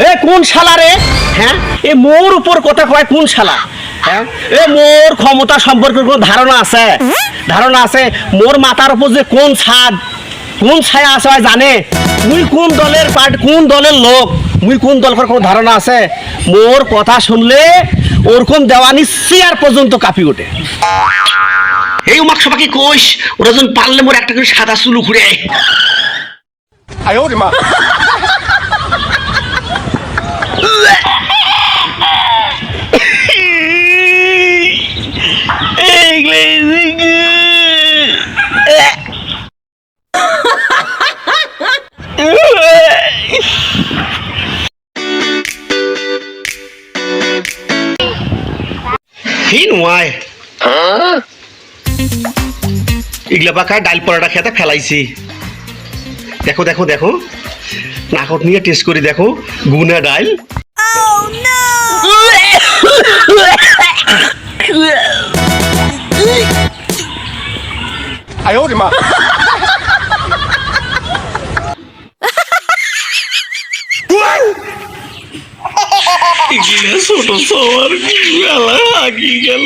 এ কোন শালা রে? হ্যাঁ, এ মোর উপর কথা কয় কোন শালা? হ্যাঁ, এ মোর ক্ষমতা সম্পর্কে কোনো ধারণা আছে? ধারণা আছে মোর মাথার উপর যে কোন ছাদ কোন ছায়া আছে ভাই জানে? মুই কোন দলের পার্টি কোন দলের লোক মুই কোন দলকার কোনো ধারণা আছে? মোর কথা শুনলে ওরকম দেওয়ানি চেয়ার পর্যন্ত কাঁপি ওঠে। এই উমাক সবাকে কোষ ওরা যখন পারলে মোর একটা করে সাদা চুল ঘুরে। এগুলা পাকা ডাল পরোটা খেতে ফেলাইছি। দেখো দেখো দেখো নাকট নিয়ে টেস্ট করে দেখো গুনা ডাল। ছোট সবার গেল।